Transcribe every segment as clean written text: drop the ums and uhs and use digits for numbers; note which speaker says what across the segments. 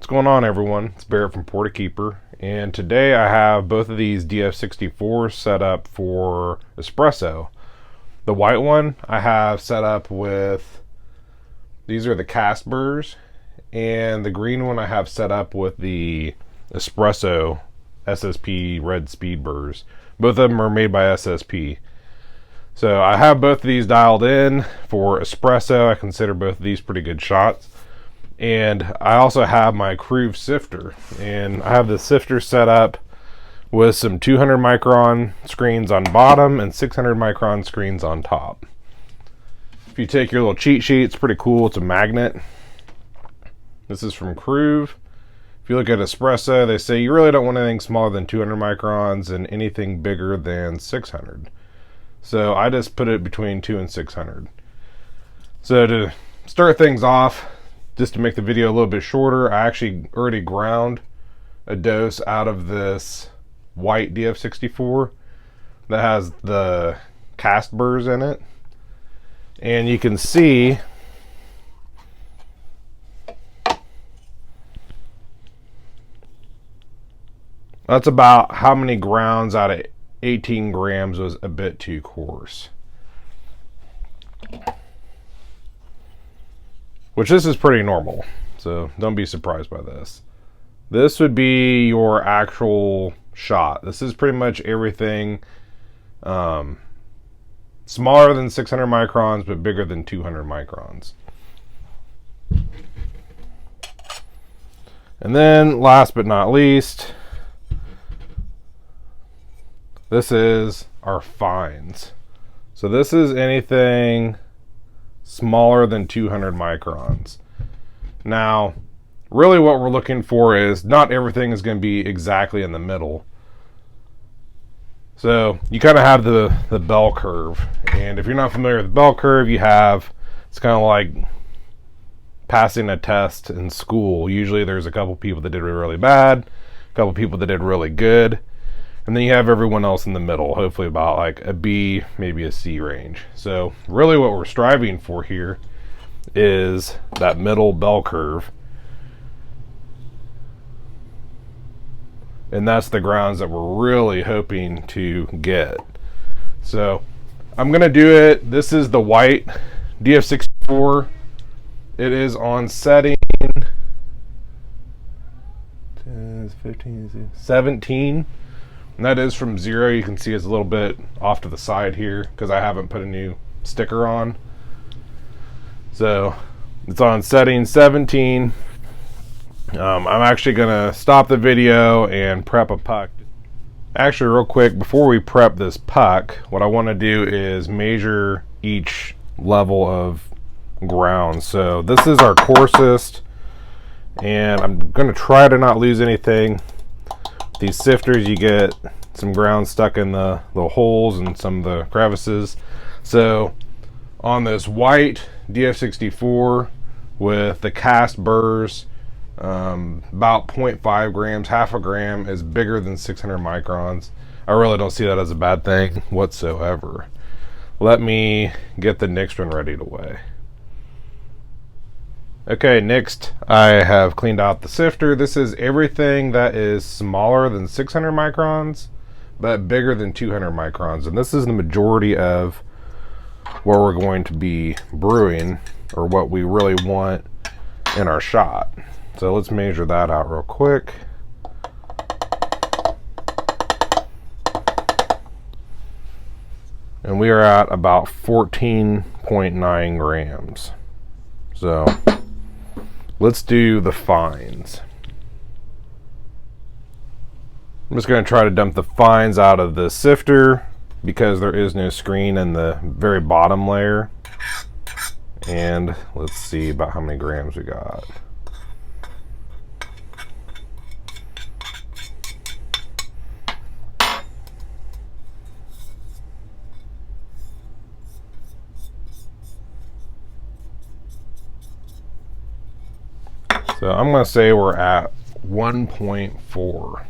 Speaker 1: going on, everyone? It's Barrett from Porta Keeper, and today I have both of these DF64s set up for espresso. The white one I have set up with, these are the cast burrs, and the green one I have set up with the Espresso SSP red speed burrs. Both of them are made by SSP. So I have both of these dialed in for espresso. I consider both of these pretty good shots. And I also have my Crew sifter, and I have the sifter set up with some 200 micron screens on bottom and 600 micron screens on top. If you take your little cheat sheet, it's pretty cool. It's a magnet. This is from Crew. If you look at espresso, they say you really don't want anything smaller than 200 microns and anything bigger than 600. So I just put it between 2 and 600. So to start things off, just to make the video a little bit shorter, I actually already ground a dose out of this white DF64 that has the cast burrs in it. And you can see that's about how many grounds out of 18 grams was a bit too coarse. Which this is pretty normal, so don't be surprised by this. This would be your actual shot. This is pretty much everything smaller than 600 microns, but bigger than 200 microns. And then last but not least, this is our fines. So this is anything smaller than 200 microns. Now, really what we're looking for is not everything is going to be exactly in the middle. So you kind of have the bell curve. And if you're not familiar with the bell curve, it's kind of like passing a test in school. Usually there's a couple people that did really bad, a couple people that did really good, and then you have everyone else in the middle, hopefully about like a B, maybe a C range. So really what we're striving for here is that middle bell curve. And that's the grounds that we're really hoping to get. So I'm gonna do it. This is the white DF64. It is on setting 10, 15, 17. And that is from 0. You can see it's a little bit off to the side here because I haven't put a new sticker on. So it's on setting 17. I'm actually gonna stop the video and prep a puck. Actually, real quick, before we prep this puck, what I want to do is measure each level of ground. So this is our coarsest, and I'm gonna try to not lose anything. These sifters, you get some ground stuck in the holes and some of the crevices. So on this white DF64 with the cast burrs, about 0.5 grams, half a gram is bigger than 600 microns. I really don't see that as a bad thing whatsoever. Let me get the next one ready to weigh. Okay, next I have cleaned out the sifter. This is everything that is smaller than 600 microns, but bigger than 200 microns. And this is the majority of what we're going to be brewing, or what we really want in our shot. So let's measure that out real quick. And we are at about 14.9 grams. So let's do the fines. I'm just going to try to dump the fines out of the sifter because there is no screen in the very bottom layer. And let's see about how many grams we got. So I'm going to say we're at 1.4.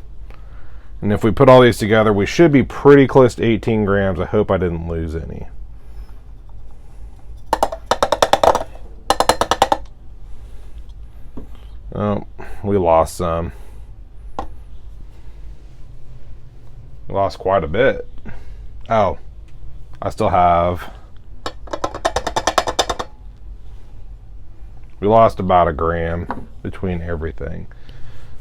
Speaker 1: And if we put all these together, we should be pretty close to 18 grams. I hope I didn't lose any. Oh, we lost some. We lost quite a bit. Oh, I still have. We lost about 1 gram between everything.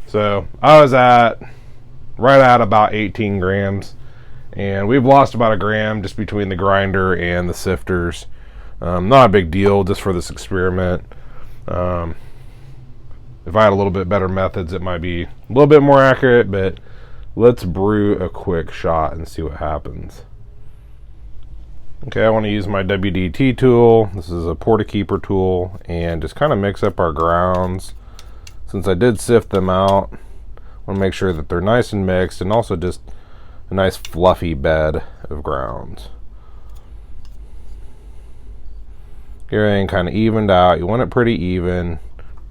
Speaker 1: So I was right at about 18 grams. And we've lost about 1 gram just between the grinder and the sifters. Not a big deal, just for this experiment. If I had a little bit better methods, it might be a little bit more accurate, but let's brew a quick shot and see what happens. Okay, I want to use my WD-T tool. This is a Portakeeper tool, and just kind of mix up our grounds. Since I did sift them out, I want to make sure that they're nice and mixed, and also just a nice fluffy bed of grounds. Get everything kind of evened out. You want it pretty even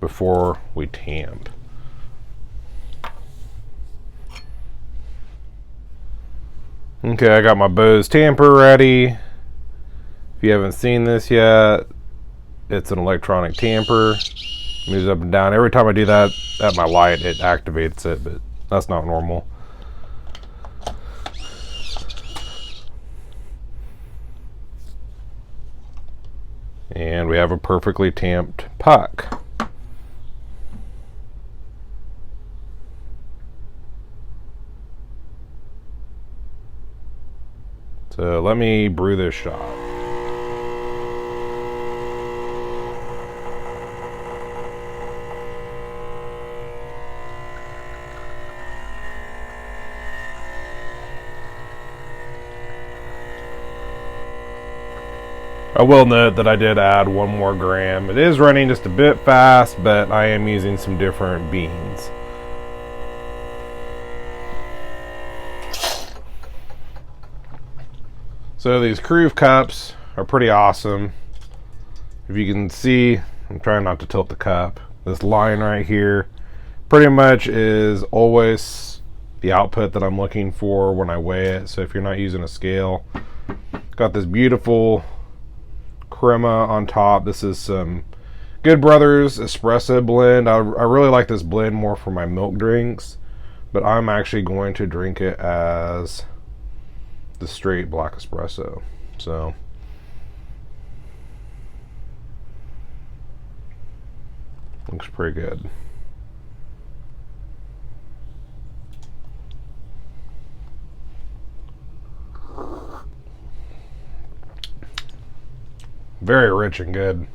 Speaker 1: before we tamp. Okay, I got my Bose tamper ready. If you haven't seen this yet, it's an electronic tamper. Moves up and down. Every time I do that at my light, it activates it, but that's not normal. And we have a perfectly tamped puck. So let me brew this shot. I will note that I did add 1 more gram. It is running just a bit fast, but I am using some different beans. So these Crew cups are pretty awesome. If you can see, I'm trying not to tilt the cup. This line right here pretty much is always the output that I'm looking for when I weigh it. So if you're not using a scale, got this beautiful crema on top. This is some Good Brothers espresso blend. I really like this blend more for my milk drinks, but I'm actually going to drink it as the straight black espresso. So looks pretty good. Very rich and good.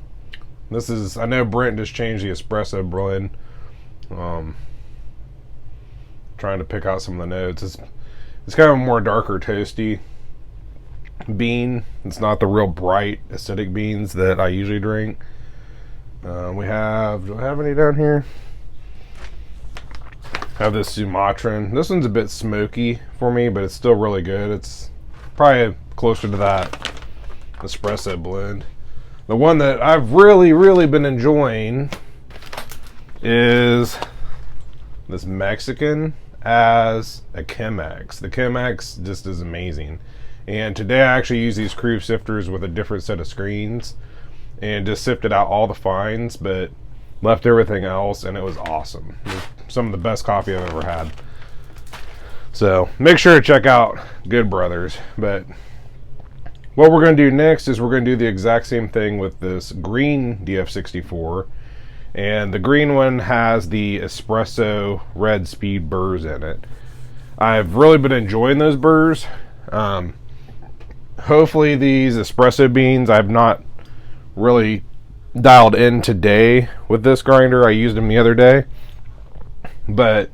Speaker 1: This is, I know Brent just changed the espresso blend. Trying to pick out some of the notes. It's kind of a more darker toasty bean. It's not the real bright acidic beans that I usually drink. Do I have any down here? I have this Sumatran. This one's a bit smoky for me, but it's still really good. It's probably closer to that espresso blend. The one that I've really been enjoying is this Mexican as a Chemex. The Chemex just is amazing. And today I actually used these Crew sifters with a different set of screens and just sifted out all the fines, but left everything else, and it was awesome. It was some of the best coffee I've ever had. So make sure to check out Good Brothers. But what we're going to do next is we're going to do the exact same thing with this green DF64. And the green one has the espresso red speed burrs in it. I've really been enjoying those burrs. Hopefully these espresso beans I've not really dialed in today with this grinder. I used them the other day. But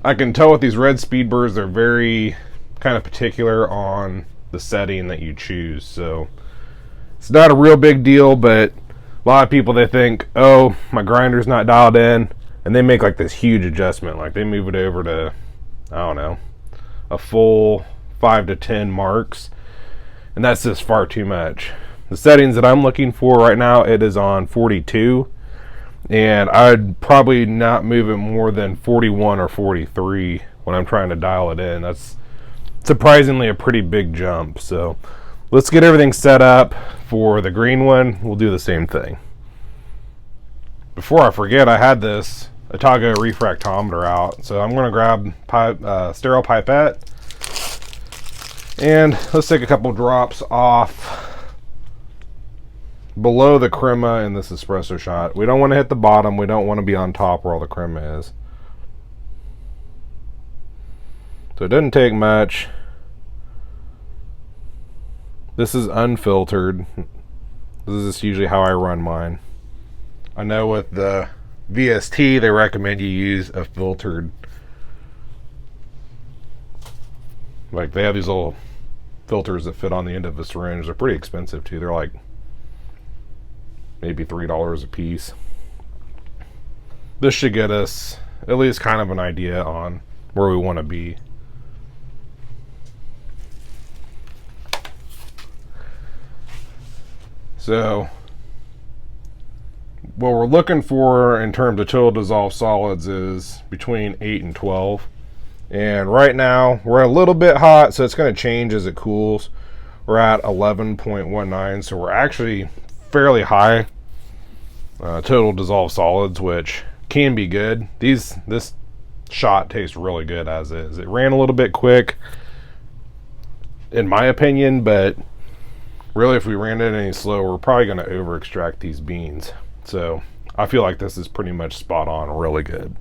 Speaker 1: I can tell with these red speed burrs, they're very kind of particular on the setting that you choose. So it's not a real big deal, but a lot of people, they think, oh, my grinder's not dialed in, and they make like this huge adjustment. Like they move it over to, I don't know, a full 5 to 10 marks, and that's just far too much. The settings that I'm looking for right now, it is on 42, and I'd probably not move it more than 41 or 43 when I'm trying to dial it in. That's surprisingly a pretty big jump. So let's get everything set up for the green one. We'll do the same thing. Before I forget, I had this Otago refractometer out. So I'm going to grab sterile pipette, and let's take a couple drops off below the crema in this espresso shot. We don't want to hit the bottom. We don't want to be on top where all the crema is. So it doesn't take much. This is unfiltered. This is usually how I run mine. I know with the VST they recommend you use a filtered, like they have these little filters that fit on the end of a syringe. They're pretty expensive too. They're like maybe $3 a piece. This should get us at least kind of an idea on where we want to be. So what we're looking for in terms of total dissolved solids is between 8 and 12. And right now we're a little bit hot, so it's going to change as it cools. We're at 11.19, so we're actually fairly high total dissolved solids, which can be good. This shot tastes really good as is. It ran a little bit quick in my opinion, but really if we ran it any slower, we're probably going to over extract these beans. So I feel like this is pretty much spot on, really good.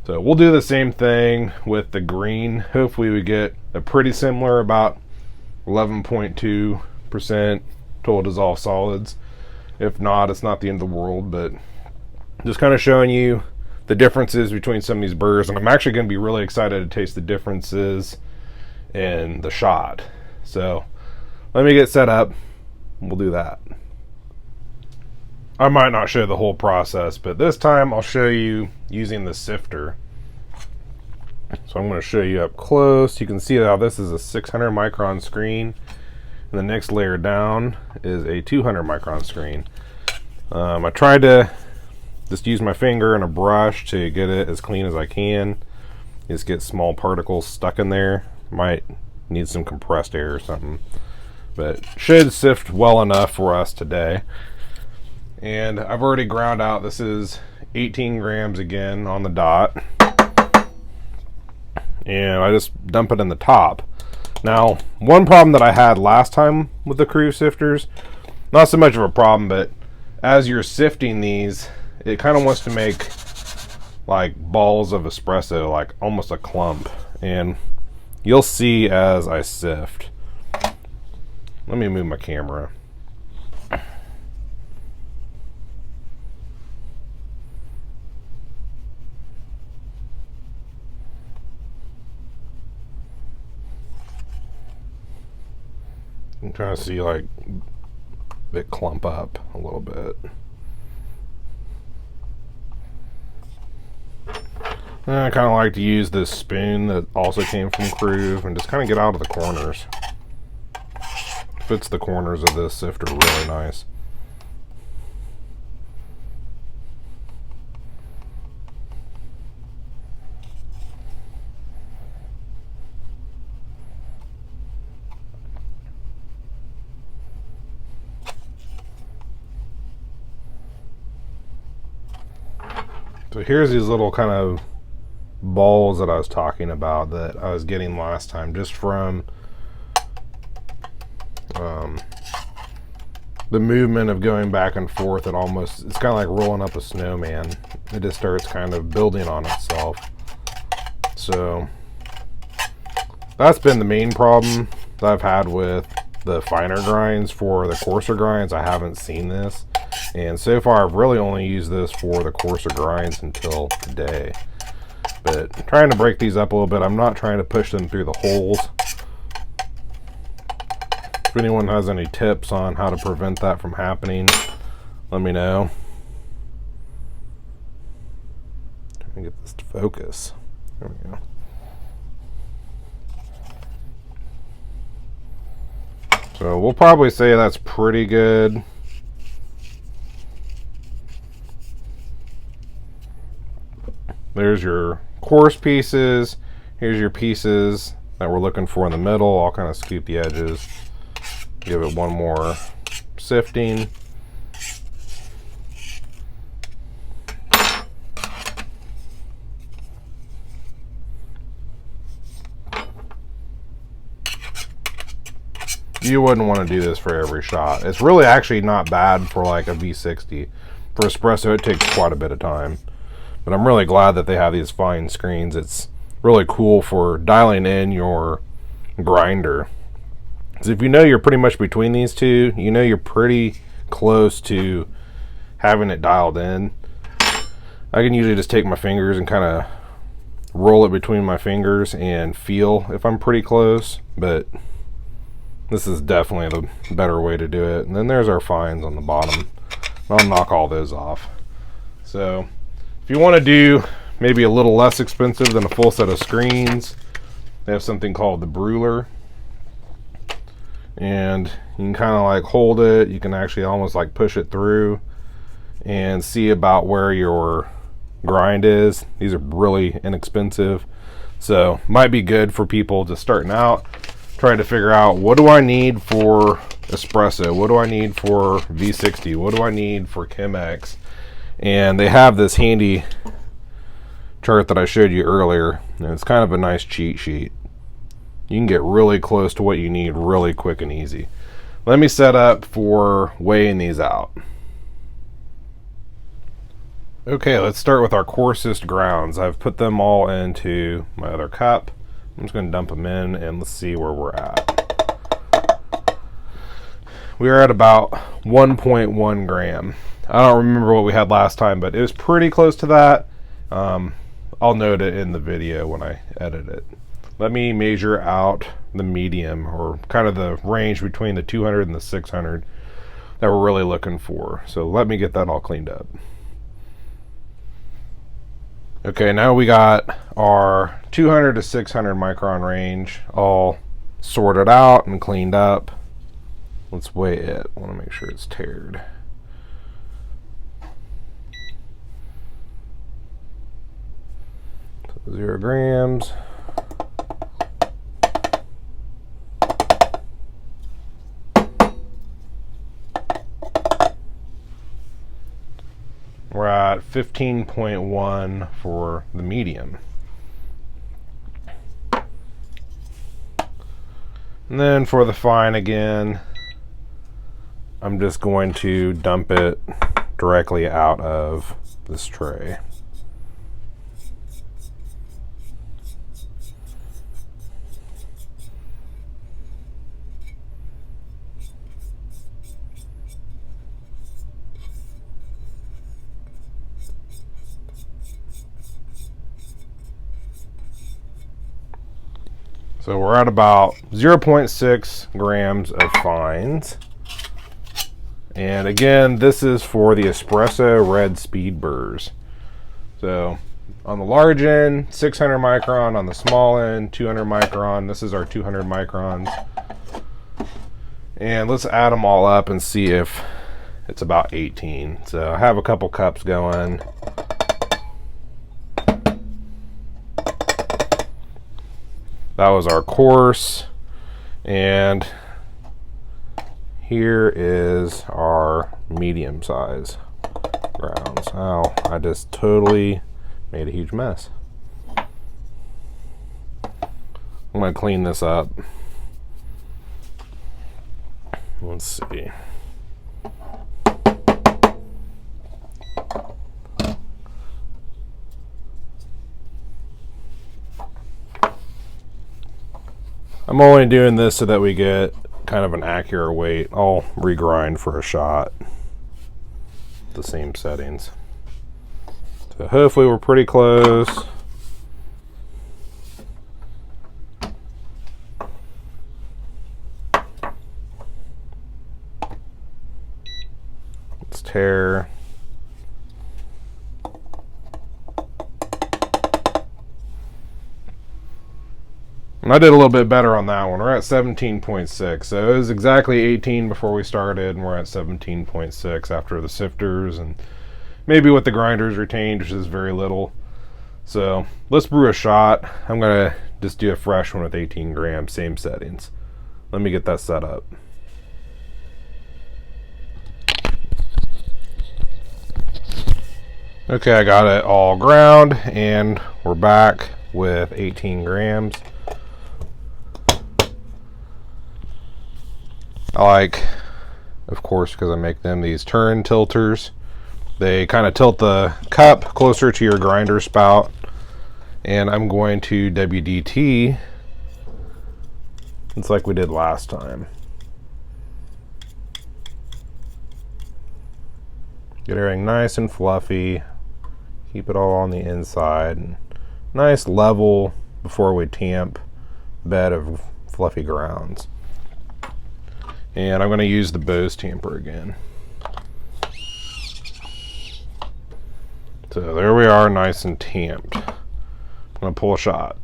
Speaker 1: So we'll do the same thing with the green. Hopefully we get a pretty similar, about 11.2% total dissolved solids. If not, it's not the end of the world, but just kind of showing you the differences between some of these burrs. And I'm actually going to be really excited to taste the differences in the shot. So let me get set up. We'll do that. I might not show the whole process, but this time I'll show you using the sifter. So I'm going to show you up close. You can see how this is a 600 micron screen, and the next layer down is a 200 micron screen. I tried to just use my finger and a brush to get it as clean as I can. Just get small particles stuck in there. Might need some compressed air or something, but should sift well enough for us today. And I've already ground out. This is 18 grams again on the dot, and I just dump it in the top. Now, one problem that I had last time with the crew sifters, not so much of a problem, but as you're sifting these, it kind of wants to make like balls of espresso, like almost a clump, and you'll see as I sift. Let me move my camera. I'm trying to see like it clump up a little bit. And I kind of like to use this spoon that also came from Crew and just kind of get out of the corners. Fits the corners of this sifter really nice. So here's these little kind of balls that I was talking about that I was getting last time, just from the movement of going back and forth. It's kind of like rolling up a snowman. It just starts kind of building on itself. So that's been the main problem that I've had with the finer grinds. For the coarser grinds, I haven't seen this. And so far, I've really only used this for the coarser grinds until today. But I'm trying to break these up a little bit. I'm not trying to push them through the holes. If anyone has any tips on how to prevent that from happening, let me know. Trying to get this to focus. There we go. So we'll probably say that's pretty good. There's your coarse pieces. Here's your pieces that we're looking for in the middle. I'll kind of scoop the edges. Give it one more sifting. you wouldn't want to do this for every shot. It's really actually not bad for like a V60. For espresso, it takes quite a bit of time. But I'm really glad that they have these fine screens. It's really cool for dialing in your grinder. Because if you know you're pretty much between these two, you know you're pretty close to having it dialed in. I can usually just take my fingers and kind of roll it between my fingers and feel if I'm pretty close, but this is definitely the better way to do it. And then there's our fines on the bottom. I'll knock all those off. So if you want to do maybe a little less expensive than a full set of screens, they have something called the Burr, and you can kind of like hold it. You can actually almost like push it through and see about where your grind is. These are really inexpensive, so might be good for people just starting out, trying to figure out, what do I need for espresso, what do I need for V60, what do I need for Chemex. And they have this handy chart that I showed you earlier, and it's kind of a nice cheat sheet. You can get really close to what you need really quick and easy. Let me set up for weighing these out. Okay, let's start with our coarsest grounds. I've put them all into my other cup. I'm just going to dump them in and let's see where we're at. We are at about 1.1 gram. I don't remember what we had last time, but it was pretty close to that. I'll note it in the video when I edit it. Let me measure out the medium, or kind of the range between the 200 and the 600 that we're really looking for. So let me get that all cleaned up. Okay, now we got our 200 to 600 micron range all sorted out and cleaned up. Let's weigh it. I want to make sure it's tared. So 0 grams. We're at 15.1 for the medium. And then for the fine again, I'm just going to dump it directly out of this tray. So we're at about 0.6 grams of fines. And again, this is for the Espresso Red Speed Burrs. So on the large end, 600 micron. On the small end, 200 micron. This is our 200 microns. And let's add them all up and see if it's about 18. So I have a couple cups going. That was our coarse, and here is our medium size grounds. Oh, I just totally made a huge mess. I'm gonna clean this up. Let's see. I'm only doing this so that we get kind of an accurate weight. I'll regrind for a shot. The same settings. So hopefully we're pretty close. Let's tare. And I did a little bit better on that one. We're at 17.6. So it was exactly 18 before we started, and we're at 17.6 after the sifters and maybe what the grinders retained, which is very little. So let's brew a shot. I'm gonna just do a fresh one with 18 grams, same settings. Let me get that set up. Okay, I got it all ground, and we're back with 18 grams. I like, of course, because I make them, these Turin tilters. They kind of tilt the cup closer to your grinder spout. And I'm going to WDT. It's like we did last time. Get everything nice and fluffy. Keep it all on the inside. Nice level before we tamp bed of fluffy grounds. And I'm going to use the Bose tamper again. So there we are, nice and tamped. I'm going to pull a shot.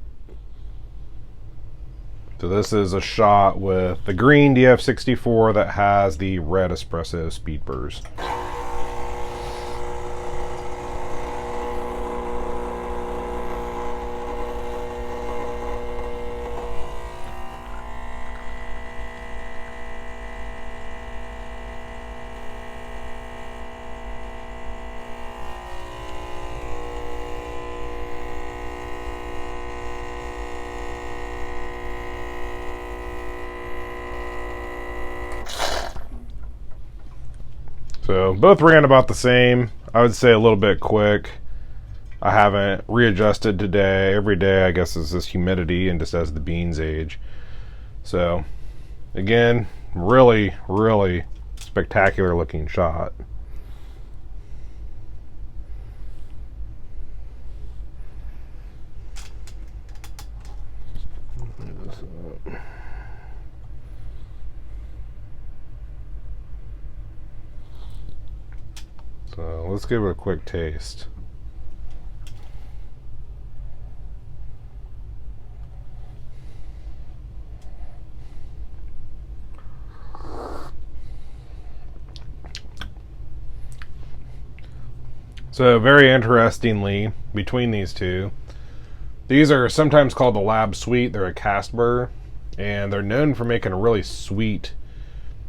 Speaker 1: So this is a shot with the green DF64 that has the red espresso speed burrs. So both ran about the same. I would say a little bit quick. I haven't readjusted today. Every day I guess is this humidity and just as the beans age. So again, really, really spectacular looking shot. So let's give it a quick taste. So very interestingly, between these two, these are sometimes called the Lab Sweet. They're a cast burr, and they're known for making a really sweet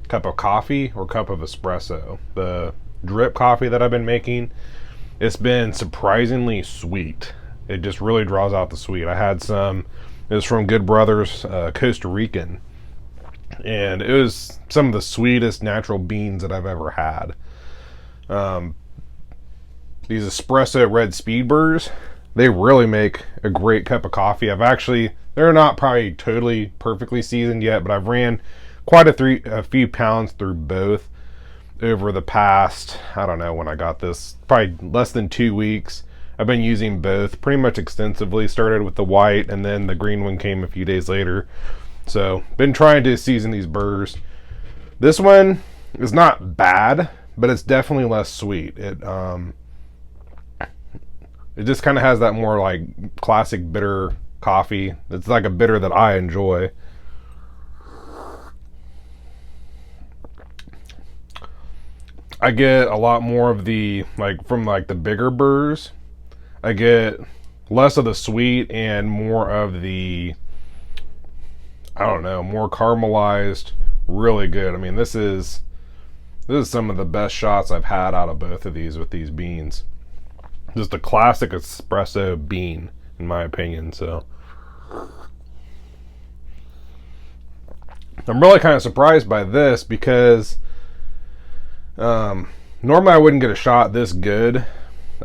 Speaker 1: cup of coffee or cup of espresso. The drip coffee that I've been making, it's been surprisingly sweet. It just really draws out the sweet. I had some, it was from Good Brothers, Costa Rican, and it was some of the sweetest natural beans that I've ever had. These espresso red speed burrs, they really make a great cup of coffee. They're not probably totally perfectly seasoned yet, but I've ran quite a few pounds through both over the past, I don't know when I got this, probably less than 2 weeks. I've been using both pretty much extensively. Started with the white and then the green one came a few days later. So been trying to season these burrs. This one is not bad, but it's definitely less sweet. It just kind of has that more like classic bitter coffee. It's like a bitter that I enjoy. I get a lot more of the, like from like the bigger burrs, I get less of the sweet and more of the, I don't know, more caramelized, really good. I mean, this is some of the best shots I've had out of both of these with these beans. Just a classic espresso bean, in my opinion. So I'm really kind of surprised by this because normally I wouldn't get a shot this good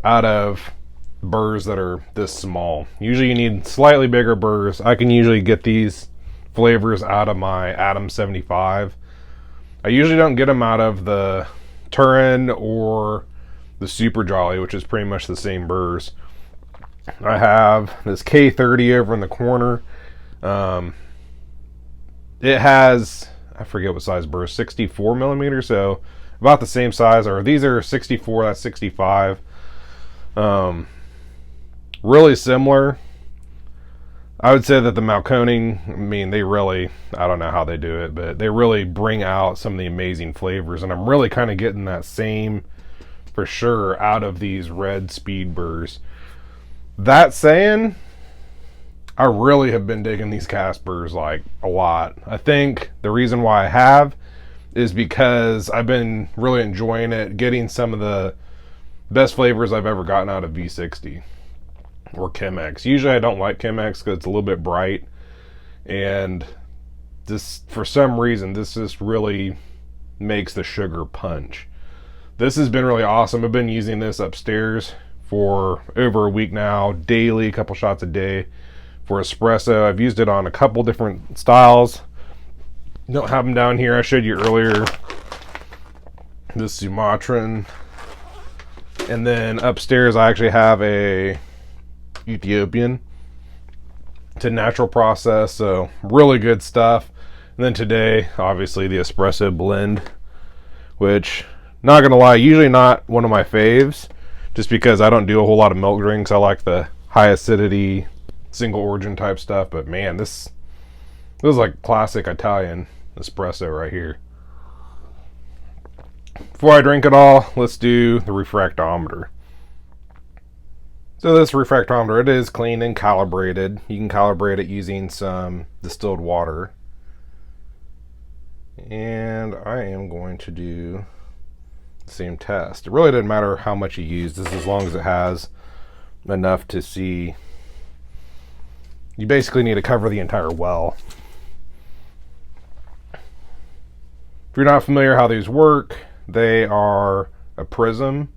Speaker 1: out of burrs that are this small. Usually you need slightly bigger burrs. I can usually get these flavors out of my Atom 75. I usually don't get them out of the Turin or the Super Jolly, which is pretty much the same burrs. I have this K30 over in the corner. It has, I forget what size burr, 64 millimeters, so about the same size. Or these are 64, that's 65. Really similar. I would say that the Malconing, I mean, they really, I don't know how they do it, but they really bring out some of the amazing flavors, and I'm really kind of getting that same, for sure, out of these red speed burrs. That saying, I really have been digging these cast burrs like a lot. I think the reason why I have is because I've been really enjoying it, getting some of the best flavors I've ever gotten out of V60 or Chemex. Usually I don't like Chemex because it's a little bit bright, and this, for some reason, this just really makes the sugar punch. This has been really awesome. I've been using this upstairs for over a week now, daily, a couple shots a day for espresso. I've used it on a couple different styles. Don't have them down here. I showed you earlier this Sumatran. And then upstairs I actually have a Ethiopian. It's a natural process, so really good stuff. And then today, obviously, the espresso blend, which, not gonna lie, usually not one of my faves, just because I don't do a whole lot of milk drinks. I like the high acidity, single origin type stuff. But man, this is like classic Italian espresso right here. Before I drink it all, let's do the refractometer. So this refractometer, it is clean and calibrated. You can calibrate it using some distilled water. And I am going to do the same test. It really doesn't matter how much you use, this as long as it has enough to see. You basically need to cover the entire well. If you're not familiar how these work, they are a prism,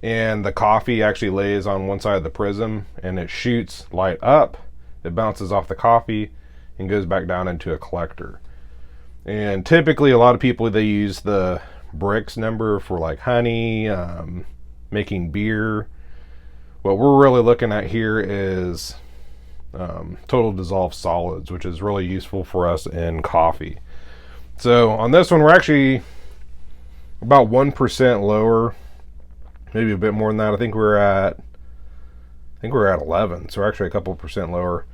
Speaker 1: and the coffee actually lays on one side of the prism, and it shoots light up, it bounces off the coffee and goes back down into a collector. And typically a lot of people, they use the Brix number for like honey, making beer. What we're really looking at here is total dissolved solids, which is really useful for us in coffee. So on this one, we're actually about 1% lower, maybe a bit more than that. I think we're at 11, so we're actually a couple percent lower.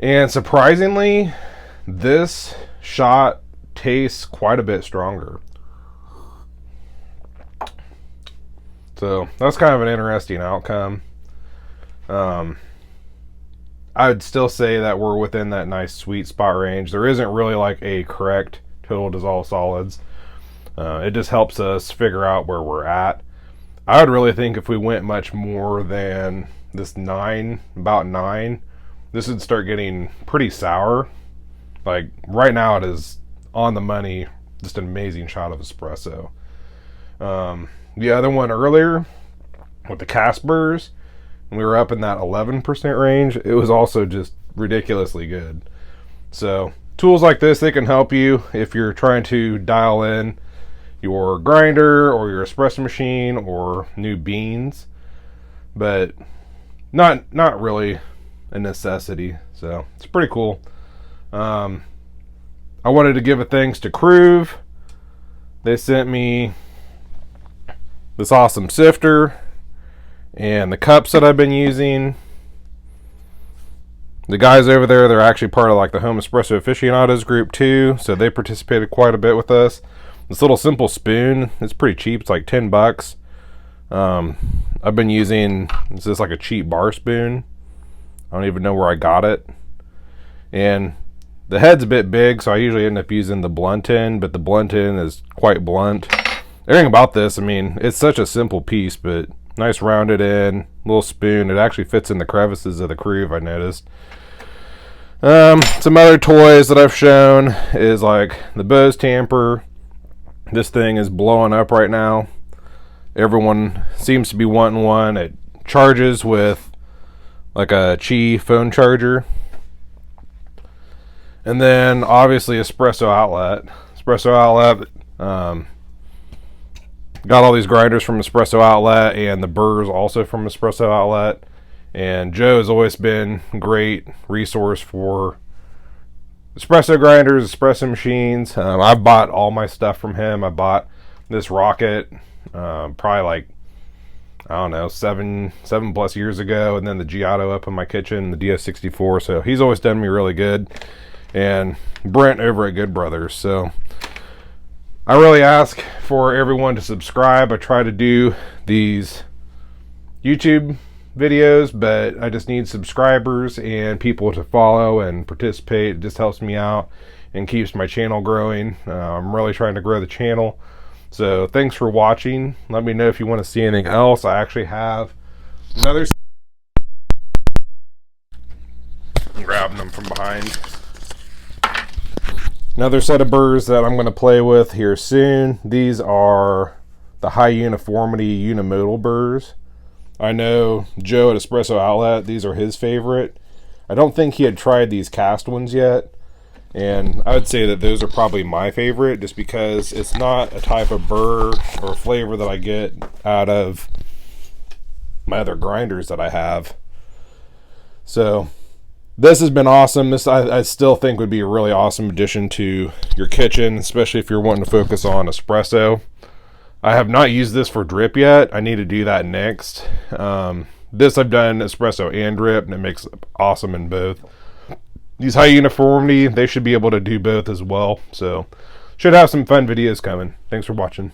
Speaker 1: And surprisingly, this shot tastes quite a bit stronger. So that's kind of an interesting outcome. I would still say that we're within that nice sweet spot range. There isn't really like a correct total dissolved solids. It just helps us figure out where we're at. I would really think if we went much more than this 9, about 9, this would start getting pretty sour. Like right now it is on the money, just an amazing shot of espresso. The other one earlier with the cast burrs, when we were up in that 11% range, it was also just ridiculously good. So tools like this, they can help you if you're trying to dial in your grinder or your espresso machine or new beans, but not really a necessity. So it's pretty cool. I wanted to give a thanks to Crew. They sent me this awesome sifter and the cups that I've been using. The guys over there, they're actually part of like the Home Espresso Aficionados group too, so they participated quite a bit with us. This little simple spoon, it's pretty cheap, it's like $10. I've been using, this is like a cheap bar spoon. I don't even know where I got it. And the head's a bit big, so I usually end up using the blunt end, but the blunt end is quite blunt. Everything about this, I mean, it's such a simple piece, but nice rounded end, little spoon. It actually fits in the crevices of the Crew, I noticed. Some other toys that I've shown is like the Bose tamper. This thing is blowing up right now. Everyone seems to be wanting one. It charges with like a Qi phone charger. And then obviously Espresso Outlet. Espresso Outlet, got all these grinders from Espresso Outlet, and the burrs also from Espresso Outlet. And Joe has always been a great resource for espresso grinders, espresso machines. I bought all my stuff from him. I bought this rocket probably like, I don't know, seven plus years ago, and then the G-iota up in my kitchen, the DF64. So he's always done me really good. And Brent over at Good Brothers. So I really ask for everyone to subscribe. I try to do these YouTube videos, but I just need subscribers and people to follow and participate. It just helps me out and keeps my channel growing. I'm really trying to grow the channel. So thanks for watching. Let me know if you want to see anything else. I actually have another, I'm grabbing them from behind. Another set of burrs that I'm going to play with here soon. These are the high uniformity unimodal burrs. I know Joe at Espresso Outlet, these are his favorite. I don't think he had tried these cast ones yet, and I would say that those are probably my favorite just because it's not a type of burr or flavor that I get out of my other grinders that I have. So this has been awesome. This I still think would be a really awesome addition to your kitchen, especially if you're wanting to focus on espresso. I have not used this for drip yet. I need to do that next. This I've done espresso and drip, and it makes it awesome in both. These high uniformity, they should be able to do both as well. So should have some fun videos coming. Thanks for watching.